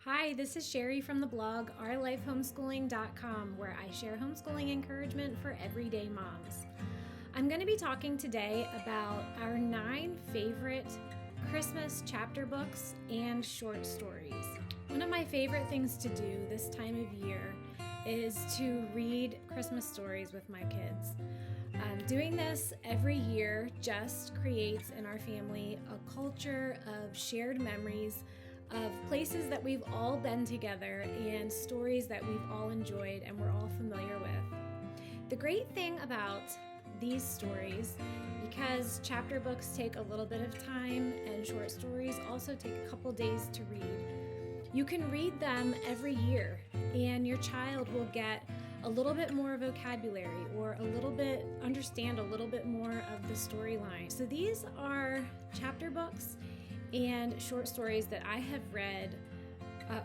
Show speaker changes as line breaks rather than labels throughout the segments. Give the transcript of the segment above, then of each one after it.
Hi, this is Sherry from the blog OurLifeHomeschooling.com, where I share homeschooling encouragement for everyday moms. I'm going to be talking today about our 9 favorite Christmas chapter books and short stories. One of my favorite things to do this time of year is to read Christmas stories with my kids. Doing this every year just creates in our family a culture of shared memories of places that we've all been together and stories that we've all enjoyed and we're all familiar with. The great thing about these stories, because chapter books take a little bit of time and short stories also take a couple days to read, you can read them every year and your child will get a little bit more vocabulary or understand a little bit more of the storyline. So these are chapter books and short stories that I have read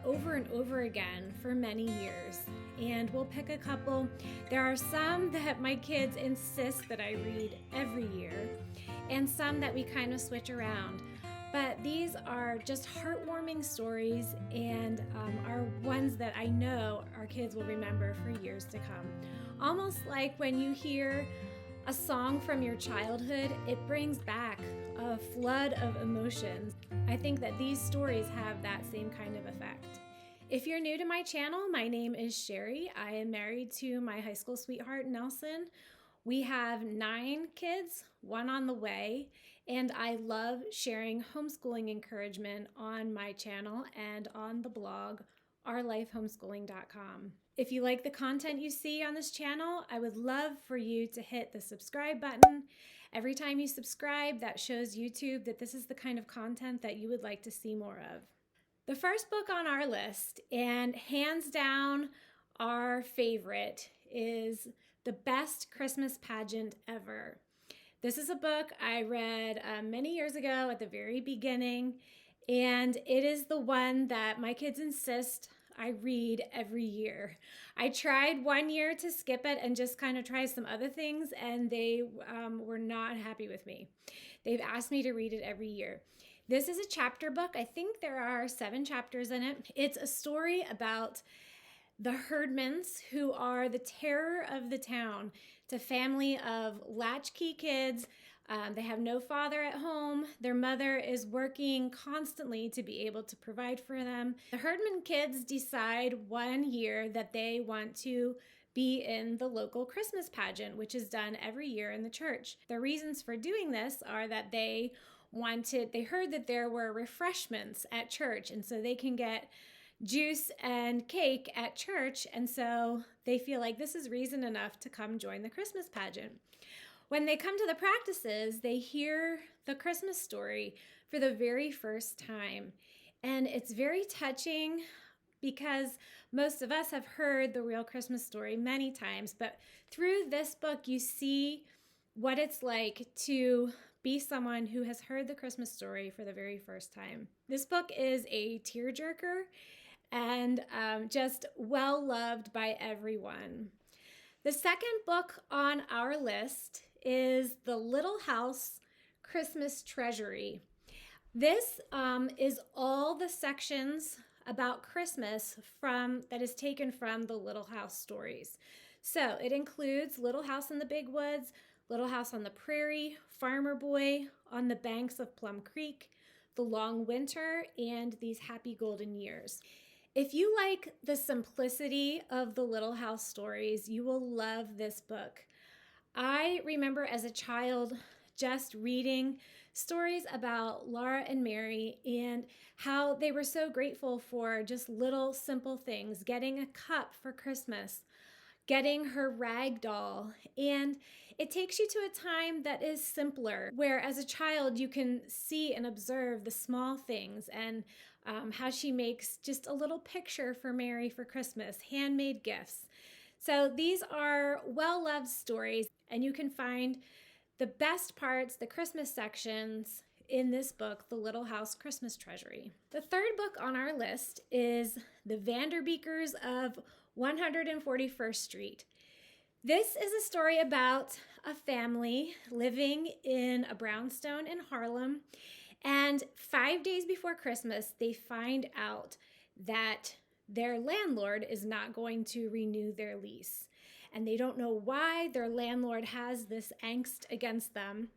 over and over again for many years. And we'll pick a couple. There are some that my kids insist that I read every year, and some that we kind of switch around. But these are just heartwarming stories and are ones that I know our kids will remember for years to come. Almost like when you hear a song from your childhood, it brings back a flood of emotions. I think that these stories have that same kind of effect. If you're new to my channel, my name is Sherry. I am married to my high school sweetheart, Nelson. We have 9 kids, 1 on the way, and I love sharing homeschooling encouragement on my channel and on the blog, OurLifeHomeschooling.com. If you like the content you see on this channel, I would love for you to hit the subscribe button. Every time you subscribe, that shows YouTube that this is the kind of content that you would like to see more of. The first book on our list, and hands down our favorite, is The Best Christmas Pageant Ever. This is a book I read many years ago at the very beginning, and it is the one that my kids insist I read every year. I tried one year to skip it and just kind of try some other things, and they were not happy with me. They've asked me to read it every year. This is a chapter book. I think there are 7 chapters in it. It's a story about the Herdmans, who are the terror of the town. It's a family of latchkey kids. They have no father at home. Their mother is working constantly to be able to provide for them. The Herdman kids decide one year that they want to be in the local Christmas pageant, which is done every year in the church. The reasons for doing this are that they heard that there were refreshments at church, and so they can get juice and cake at church, and so they feel like this is reason enough to come join the Christmas pageant. When they come to the practices, they hear the Christmas story for the very first time, and it's very touching because most of us have heard the real Christmas story many times, but through this book you see what it's like to be someone who has heard the Christmas story for the very first time. This book is a tearjerker and just well loved by everyone. The second book on our list is The Little House Christmas Treasury. This is all the sections about Christmas that is taken from the Little House stories. So it includes Little House in the Big Woods, Little House on the Prairie, Farmer Boy, On the Banks of Plum Creek, The Long Winter, and These Happy Golden Years. If you like the simplicity of the Little House stories, you will love this book. I remember as a child just reading stories about Laura and Mary and how they were so grateful for just little simple things, getting a cup for Christmas, getting her rag doll, and it takes you to a time that is simpler, where as a child you can see and observe the small things and how she makes just a little picture for Mary for Christmas, handmade gifts. So these are well-loved stories, and you can find the best parts, the Christmas sections, in this book, The Little House Christmas Treasury. The third book on our list is The Vanderbeekers of 141st Street. This is a story about a family living in a brownstone in Harlem, and 5 days before Christmas, they find out that their landlord is not going to renew their lease. And they don't know why their landlord has this angst against them.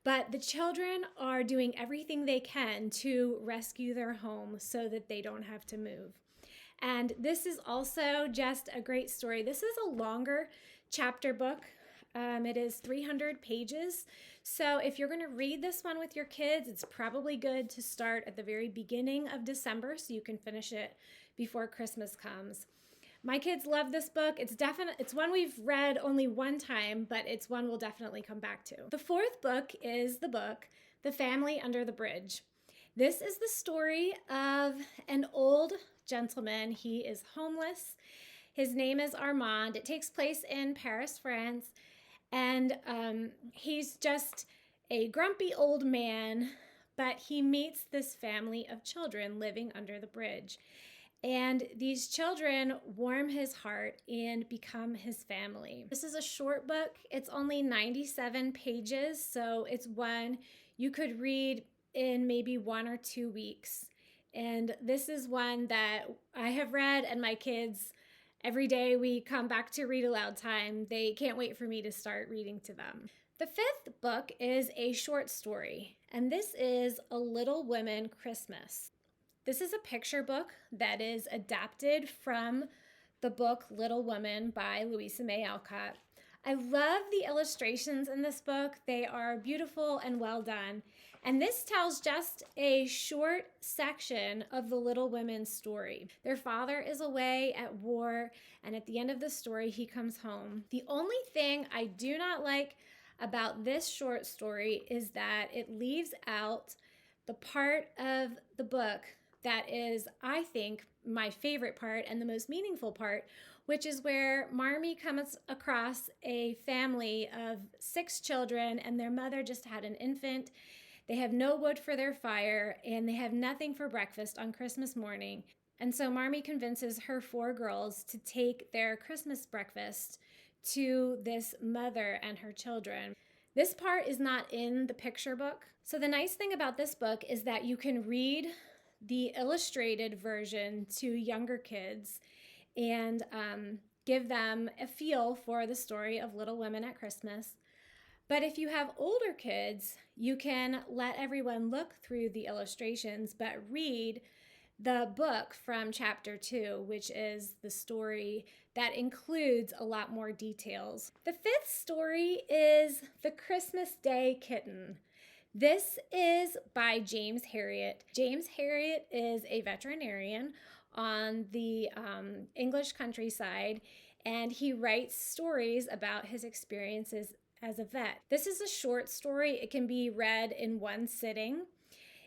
But the children are doing everything they can to rescue their home so that they don't have to move. And this is also just a great story. This is a longer chapter book. It is 300 pages. So if you're going to read this one with your kids, it's probably good to start at the very beginning of December so you can finish it before Christmas comes. My kids love this book. It's one we've read only one time, but it's one we'll definitely come back to. The fourth book is the book, The Family Under the Bridge. This is the story of an old gentleman. He is homeless. His name is Armand. It takes place in Paris, France. And he's just a grumpy old man, but he meets this family of children living under the bridge. And these children warm his heart and become his family. This is a short book. It's only 97 pages, so it's one you could read in maybe 1 or 2 weeks. And this is one that I have read, and my kids, every day we come back to read aloud time, they can't wait for me to start reading to them. The fifth book is a short story, and this is A Little Women Christmas. This is a picture book that is adapted from the book Little Women by Louisa May Alcott. I love the illustrations in this book. They are beautiful and well done. And this tells just a short section of the Little Women's story. Their father is away at war, and at the end of the story, he comes home. The only thing I do not like about this short story is that it leaves out the part of the book that is, I think, my favorite part and the most meaningful part, which is where Marmee comes across a family of 6 children, and their mother just had an infant. They have no wood for their fire, and they have nothing for breakfast on Christmas morning. And so Marmee convinces her 4 girls to take their Christmas breakfast to this mother and her children. This part is not in the picture book. So the nice thing about this book is that you can read the illustrated version to younger kids and give them a feel for the story of Little Women at Christmas. But if you have older kids, you can let everyone look through the illustrations, but read the book from chapter 2, which is the story that includes a lot more details. The 5th story is The Christmas Day Kitten. This is by James Herriot. James Herriot is a veterinarian on the English countryside, and he writes stories about his experiences as a vet. This is a short story. It can be read in one sitting.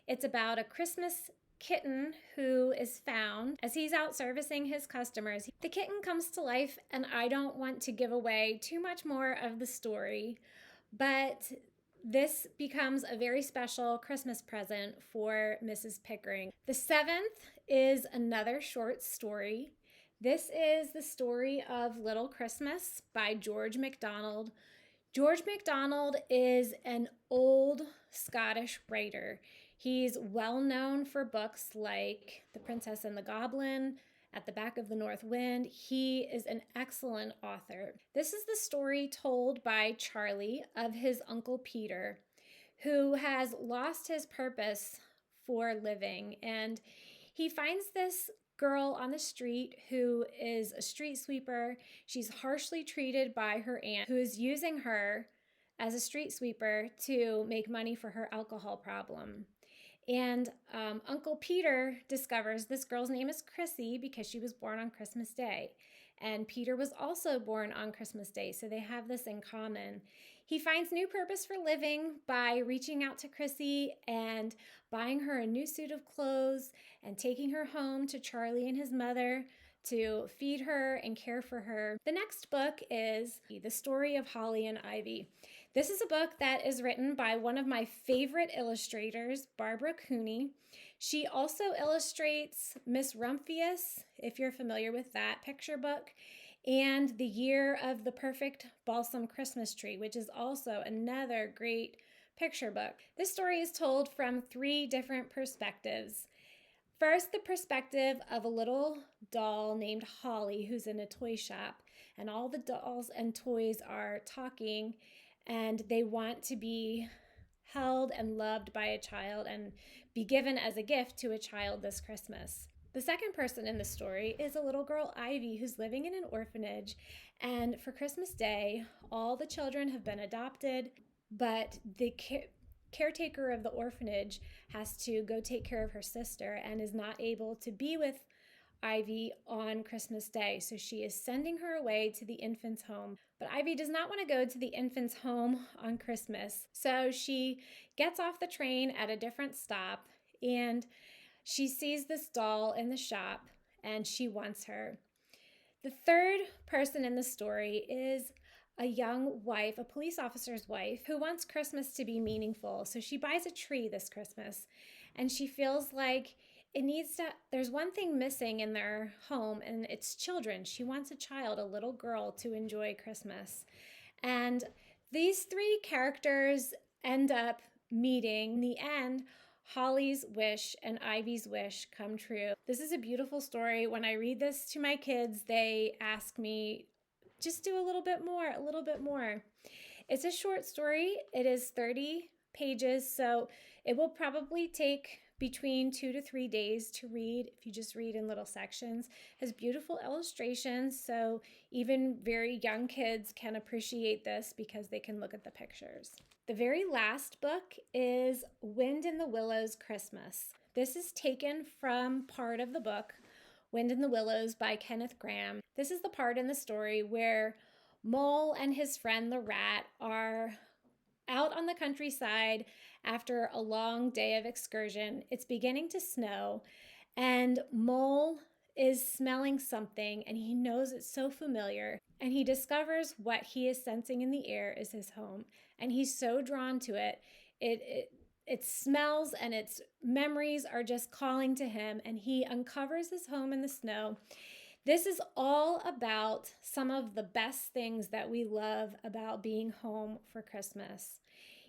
It's about a Christmas kitten who is found as he's out servicing his customers. The kitten comes to life, and I don't want to give away too much more of the story, but this becomes a very special Christmas present for Mrs. Pickering. The 7th is another short story. This is the story of Little Christmas by George MacDonald. George MacDonald is an old Scottish writer. He's well known for books like The Princess and the Goblin, At the Back of the North Wind. He is an excellent author. This is the story told by Charlie of his Uncle Peter, who has lost his purpose for living. And he finds this girl on the street who is a street sweeper. She's harshly treated by her aunt, who is using her as a street sweeper to make money for her alcohol problem. And Uncle Peter discovers this girl's name is Chrissy because she was born on Christmas Day. And Peter was also born on Christmas Day, so they have this in common. He finds new purpose for living by reaching out to Chrissy and buying her a new suit of clothes and taking her home to Charlie and his mother to feed her and care for her. The next book is The Story of Holly and Ivy. This is a book that is written by one of my favorite illustrators, Barbara Cooney. She also illustrates Miss Rumphius, if you're familiar with that picture book, and The Year of the Perfect Balsam Christmas Tree, which is also another great picture book. This story is told from 3 different perspectives. First, the perspective of a little doll named Holly who's in a toy shop, and all the dolls and toys are talking, and they want to be held and loved by a child and be given as a gift to a child this Christmas. The second person in the story is a little girl, Ivy, who's living in an orphanage, and for Christmas Day, all the children have been adopted, but the caretaker of the orphanage has to go take care of her sister and is not able to be with Ivy on Christmas Day. So she is sending her away to the infant's home. But Ivy does not want to go to the infant's home on Christmas. So she gets off the train at a different stop and she sees this doll in the shop and she wants her. The third person in the story is a young wife, a police officer's wife, who wants Christmas to be meaningful. So she buys a tree this Christmas and she feels like there's one thing missing in their home, and it's children. She wants a child, a little girl, to enjoy Christmas. And these three characters end up meeting. In the end, Holly's wish and Ivy's wish come true. This is a beautiful story. When I read this to my kids, they ask me, just do a little bit more, a little bit more. It's a short story. It is 30 pages, so it will probably take between 2 to 3 days to read if you just read in little sections. It has beautiful illustrations, so even very young kids can appreciate this because they can look at the pictures. The very last book is Wind in the Willows Christmas. This is taken from part of the book, Wind in the Willows by Kenneth Grahame. This is the part in the story where Mole and his friend the rat are out on the countryside after a long day of excursion. It's beginning to snow, and Mole is smelling something, and he knows it's so familiar, and he discovers what he is sensing in the air is his home, and he's so drawn to it. It smells and its memories are just calling to him, and he uncovers his home in the snow. This is all about some of the best things that we love about being home for Christmas.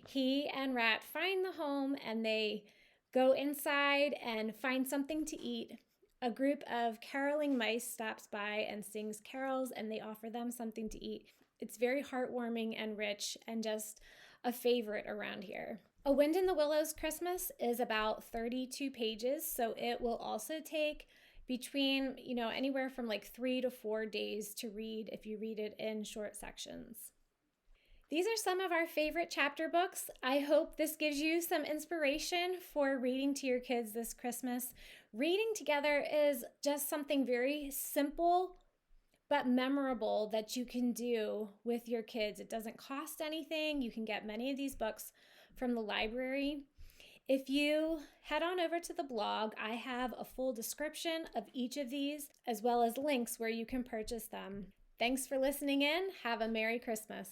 He and Rat find the home and they go inside and find something to eat. A group of caroling mice stops by and sings carols, and they offer them something to eat. It's very heartwarming and rich and just a favorite around here. A Wind in the Willows Christmas is about 32 pages, so it will also take between, anywhere from like 3 to 4 days to read if you read it in short sections. These are some of our favorite chapter books. I hope this gives you some inspiration for reading to your kids this Christmas. Reading together is just something very simple but memorable that you can do with your kids. It doesn't cost anything. You can get many of these books from the library. If you head on over to the blog, I have a full description of each of these, as well as links where you can purchase them. Thanks for listening in. Have a Merry Christmas.